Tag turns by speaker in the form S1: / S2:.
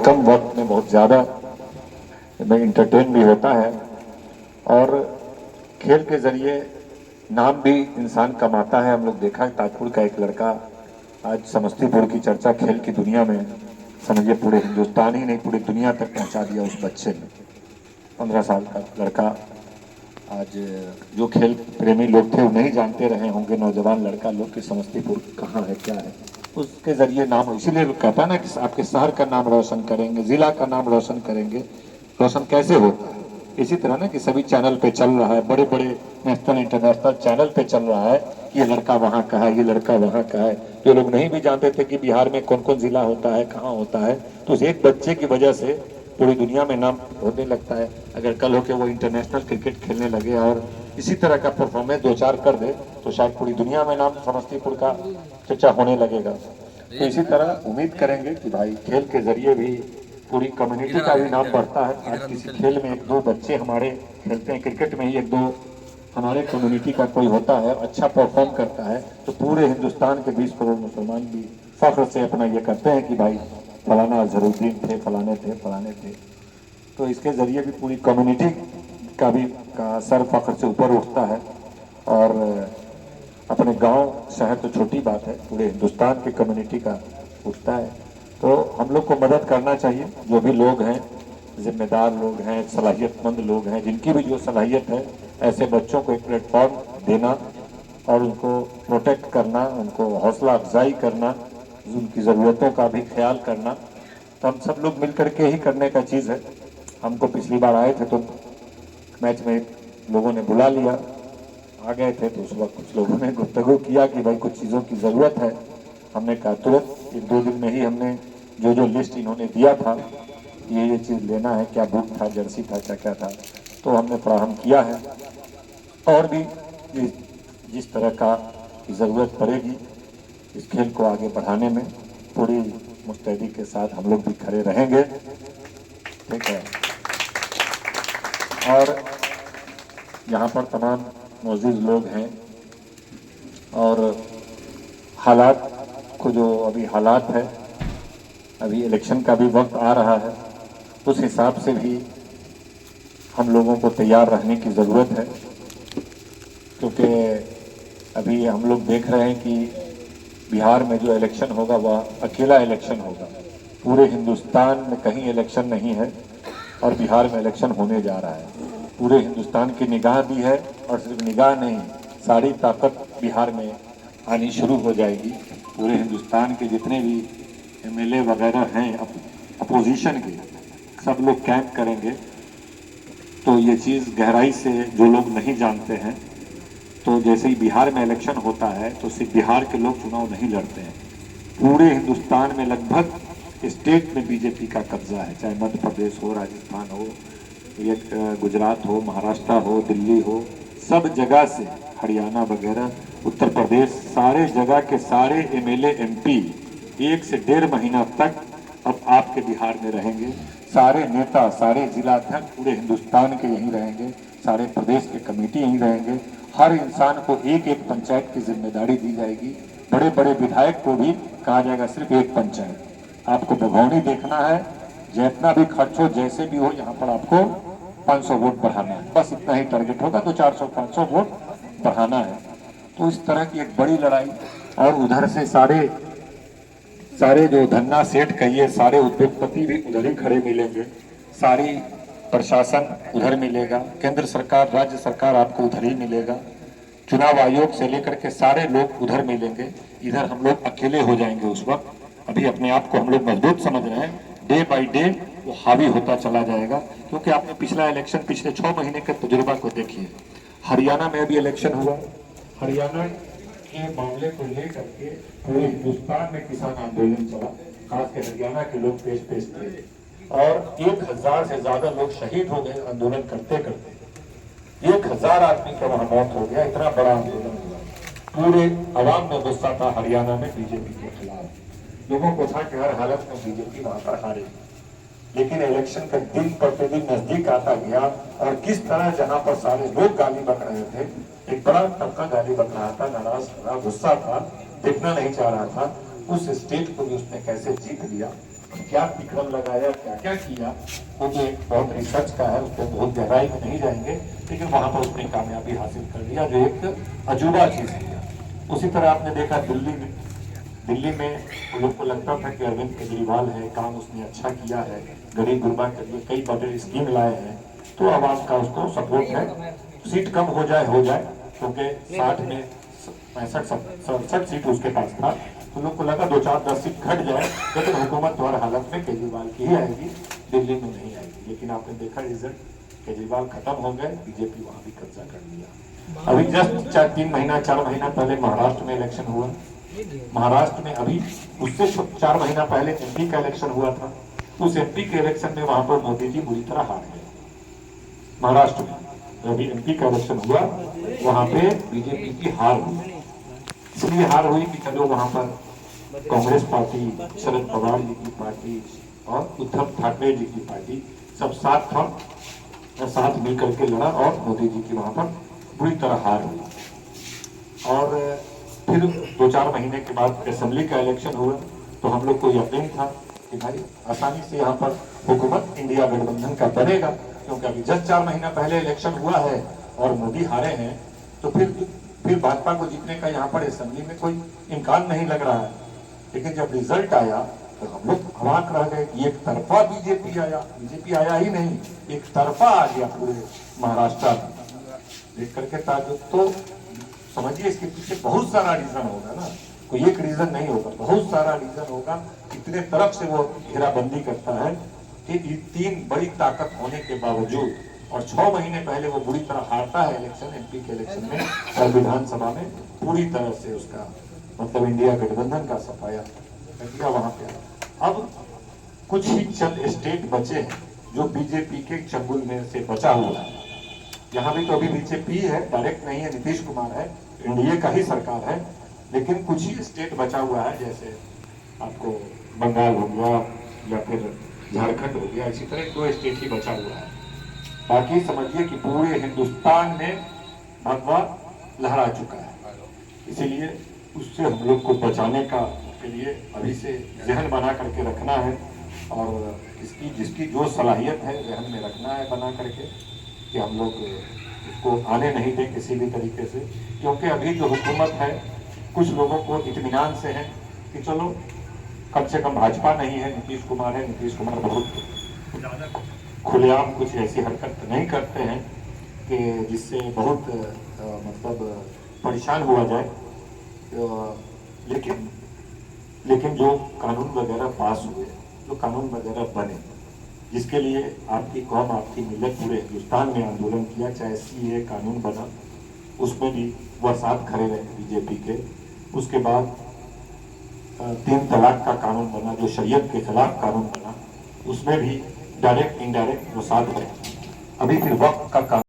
S1: कम वक्त में बहुत ज़्यादा में इंटरटेन भी होता है और खेल के ज़रिए नाम भी इंसान कमाता है। हम लोग देखा है ताजपुर का एक लड़का आज समस्तीपुर की चर्चा खेल की दुनिया में, समझिए पूरे हिंदुस्तान ही नहीं पूरी दुनिया तक पहुंचा दिया उस बच्चे ने। 15 साल का लड़का आज, जो खेल प्रेमी लोग थे वो नहीं जानते रहे होंगे, नौजवान लड़का लोग कि समस्तीपुर कहाँ है क्या है, उसके जरिए नाम, इसीलिए लोग कहता है ना कि आपके शहर का नाम रोशन करेंगे, जिला का नाम रोशन करेंगे। रोशन कैसे होता है? इसी तरह ना कि सभी चैनल पे चल रहा है, बड़े बड़े नेशनल इंटरनेशनल चैनल पे चल रहा है कि ये लड़का वहाँ का है, ये लड़का वहाँ का है। जो लोग नहीं भी जानते थे कि बिहार में कौन कौन जिला होता है, कहाँ होता है, तो उस एक बच्चे की वजह से पूरी दुनिया में नाम होने लगता है। अगर कल होके वो इंटरनेशनल क्रिकेट खेलने लगे और इसी तरह का परफॉर्मेंस दो चार कर दे तो शायद पूरी दुनिया में नाम समस्तीपुर का चर्चा होने लगेगा। तो इसी तरह उम्मीद करेंगे कि भाई खेल के जरिए भी पूरी कम्युनिटी का भी नाम बढ़ता है। आज किसी खेल में एक दो बच्चे हमारे खेलते हैं, क्रिकेट में ही एक दो हमारे कम्युनिटी का कोई होता है, अच्छा परफॉर्म करता है, तो पूरे हिंदुस्तान के 20 करोड़ मुसलमान भी फख्र से अपना ये करते हैं कि भाई फलाना अजहरुद्दीन थे, फलाने थे, फलाने थे। तो इसके ज़रिए भी पूरी कम्युनिटी का भी का सर फख्र से ऊपर उठता है। और अपने गांव शहर तो छोटी बात है, पूरे हिंदुस्तान की कम्युनिटी का उठता है। तो हम लोग को मदद करना चाहिए, जो भी लोग हैं, जिम्मेदार लोग हैं, सलाहियतमंद लोग हैं, जिनकी भी जो सलाहियत है, ऐसे बच्चों को एक प्लेटफॉर्म देना और उनको प्रोटेक्ट करना, उनको हौसला अफजाई करना, उनकी ज़रूरतों का भी ख्याल करना, तो हम सब लोग मिल करके ही करने का चीज़ है। हमको पिछली बार आए थे तो मैच में लोगों ने बुला लिया, आ गए थे, तो उस वक्त कुछ लोगों ने गुफ्तगू किया कि भाई कुछ चीज़ों की ज़रूरत है। हमने कहा तुरंत 1-2 दिन में ही हमने जो जो लिस्ट इन्होंने दिया था, ये चीज़ लेना है, क्या बूट था, जर्सी था, क्या क्या था, तो हमने फराहम किया है। और भी जिस तरह का ज़रूरत पड़ेगी इस खेल को आगे बढ़ाने में, पूरी मुस्तैदी के साथ हम लोग भी खड़े रहेंगे, ठीक है। और यहाँ पर तमाम मौजूद लोग हैं और हालात को, जो अभी हालात है, अभी इलेक्शन का भी वक्त आ रहा है, उस हिसाब से भी हम लोगों को तैयार रहने की ज़रूरत है। क्योंकि अभी हम लोग देख रहे हैं कि बिहार में जो इलेक्शन होगा वह अकेला इलेक्शन होगा, पूरे हिंदुस्तान में कहीं इलेक्शन नहीं है और बिहार में इलेक्शन होने जा रहा है। पूरे हिंदुस्तान की निगाह भी है और सिर्फ निगाह नहीं, सारी ताकत बिहार में आनी शुरू हो जाएगी। पूरे हिंदुस्तान के जितने भी एमएलए वगैरह हैं अपोजिशन के, सब लोग कैंप करेंगे। तो ये चीज़ गहराई से जो लोग नहीं जानते हैं, तो जैसे ही बिहार में इलेक्शन होता है तो सिर्फ बिहार के लोग चुनाव नहीं लड़ते हैं, पूरे हिंदुस्तान में लगभग स्टेट में बीजेपी का कब्जा है, चाहे मध्य प्रदेश हो, राजस्थान हो, ये गुजरात हो, महाराष्ट्र हो, दिल्ली हो, सब जगह से, हरियाणा वगैरह, उत्तर प्रदेश, सारे जगह के सारे एमएलए एमपी 1 से 1.5 महीना तक अब आपके बिहार में रहेंगे। सारे नेता, सारे जिलाध्यक्ष पूरे हिंदुस्तान के यहीं रहेंगे, सारे प्रदेश के कमेटी यहीं रहेंगे। हर इंसान को एक एक पंचायत की जिम्मेदारी दी जाएगी। बड़े बड़े विधायक को भी कहा जाएगा सिर्फ एक पंचायत, आपको भगौनी देखना है, जितना भी खर्च हो, जैसे भी हो, यहाँ पर आपको 500 वोट बढ़ाना है, बस इतना ही टारगेट होगा, तो 400-500 वोट बढ़ाना है। तो इस तरह की एक बड़ी लड़ाई। और उधर से सारे जो धन्ना सेठ कहिए, सारे उद्योगपति भी उधर ही खड़े मिलेंगे, सारी प्रशासन उधर मिलेगा, केंद्र सरकार, राज्य सरकार आपको उधर ही मिलेगा, चुनाव आयोग से लेकर के सारे लोग उधर मिलेंगे। इधर हम लोग अकेले हो जाएंगे उस वक्त। अभी अपने आप को हम लोग मजबूत समझ रहे हैं, डे बाई डे वो हावी होता चला जाएगा। क्योंकि आपने पिछला इलेक्शन, पिछले 6 महीने के तजुर्बा को देखिए। हरियाणा में अभी इलेक्शन हुआ, हरियाणा के मामले को लेकर के पूरे हिंदुस्तान में किसान आंदोलन चला, खासकर हरियाणा के लोग पेश थे और 1000 से ज्यादा लोग शहीद हो गए आंदोलन करते करते। 1000 आदमी का वहां मौत हो गया, इतना बड़ा आंदोलन हुआ। पूरे अवाम में गुस्सा था हरियाणा में बीजेपी के खिलाफ। लोगों को था कि हर हालत में बीजेपी वहां पर हारेगी। लेकिन इलेक्शन का दिन प्रतिदिन नजदीक आता गया और किस तरह जहां पर सारे लोग गाली बक रहे थे, एक बड़ा तबका गाली बक रहा था, नाराज था, गुस्सा था, देखना नहीं चाह रहा था, उस स्टेट को भी उसने कैसे जीत लिया। क्या विक्रम लगाया, क्या क्या किया, वो तो एक बहुत रिसर्च का है, उसको बहुत गहराई में नहीं जाएंगे, लेकिन वहां पर उसने कामयाबी हासिल कर लिया जो एक अजूबा चीज किया। उसी तरह आपने देखा दिल्ली में उन लोग को लगता था कि अरविंद केजरीवाल है, काम उसने अच्छा किया है, गरीब गुरबा के लिए कई बड़े स्कीम लाए हैं, तो आवाम का उसको सपोर्ट है। सीट कम हो जाए क्योंकि 60 में 65-67 सीट उसके पास था, तो लोग को लगा 2-4-10 सीट घट जाए, लेकिन हुकूमत हर हालत में केजरीवाल की ही आएगी, दिल्ली में नहीं आएगी। लेकिन आपने देखा रिजल्ट, केजरीवाल खत्म हो गए, बीजेपी वहां भी कब्जा कर लिया। अभी जस्ट 4 महीना पहले महाराष्ट्र में इलेक्शन हुआ। महाराष्ट्र में अभी उससे 4 महीना पहले एमपी का इलेक्शन हुआ था। उस एमपी के इलेक्शन में वहां पर मोदी जी बुरी तरह हार गए। महाराष्ट्र में अभी एमपी का इलेक्शन हुआ, वहां पे बीजेपी की हार हुई। इसलिए हार हुई कि चलो वहां पर कांग्रेस पार्टी, शरद पवार जी की पार्टी और उद्धव ठाकरे जी की पार्टी सब साथ था और साथ मिलकर के लड़ा और मोदी जी की वहां पर बुरी तरह हार हुई। और फिर 2-4 महीने के बाद असेंबली का इलेक्शन हुआ, तो हम लोग को यकीन था कि भाई आसानी से यहाँ पर हुकूमत इंडिया गठबंधन का बनेगा, क्योंकि अभी जस्ट 4 महीना पहले इलेक्शन हुआ है और मोदी हारे हैं, तो फिर भाजपा को जीतने का यहाँ पर असेंबली में कोई इम्कान नहीं लग रहा है। लेकिन जब रिजल्ट आया तो हम लोग अवाक रह गए कि एक तरफा बीजेपी आया ही नहीं, एक तरफा आ गया पूरे महाराष्ट्र में। देख करके ताजुब, तो समझिए इसके पीछे बहुत सारा रीजन होगा ना, कोई एक रीजन नहीं होगा, बहुत सारा रीजन होगा। इतने तरफ से वो घेराबंदी करता है कि 3 बड़ी ताकत होने के बावजूद, और 6 महीने पहले वो बुरी तरह हारता है इलेक्शन, एमपी के इलेक्शन में और विधानसभा में पूरी तरह से उसका मतलब इंडिया गठबंधन का सफाया किया वहां पे। अब कुछ ही चंद स्टेट बचे हैं जो बीजेपी के चंगुल में से बचा हुआ है। यहाँ भी तो अभी बीजेपी है, डायरेक्ट नहीं है, नीतीश कुमार है, एनडीए का ही सरकार है, लेकिन कुछ ही स्टेट बचा हुआ है, जैसे आपको बंगाल हो गया या फिर झारखंड हो गया, इसी तरह 2 स्टेट ही बचा हुआ है। बाकी समझिए कि पूरे हिंदुस्तान में भगवा लहरा चुका है। इसीलिए उससे हम लोग को बचाने का के लिए अभी से जहन बना करके रखना है, और जिसकी जो सलाहियत है जहन में रखना है बना करके कि हम लोग उसको आने नहीं दें किसी भी तरीके से। क्योंकि अभी जो हुकूमत है, कुछ लोगों को इत्मीनान से है कि चलो कम से कम भाजपा नहीं है, नीतीश कुमार है, नीतीश कुमार बहुत ज़्यादा खुलेआम कुछ ऐसी हरकत नहीं करते हैं कि जिससे बहुत मतलब परेशान हुआ जाए। लेकिन जो कानून वगैरह पास हुए, जो कानून वगैरह बने, जिसके लिए आपकी कौम, आपकी मिलत पूरे हिंदुस्तान में आंदोलन किया, चाहे सीए कानून बना, उसमें भी वह साथ खड़े रहे बीजेपी के। उसके बाद 3 तलाक का कानून बना, जो शरीयत के खिलाफ कानून बना, उसमें भी डायरेक्ट इनडायरेक्ट वो साथ रहे। अभी फिर वक्त का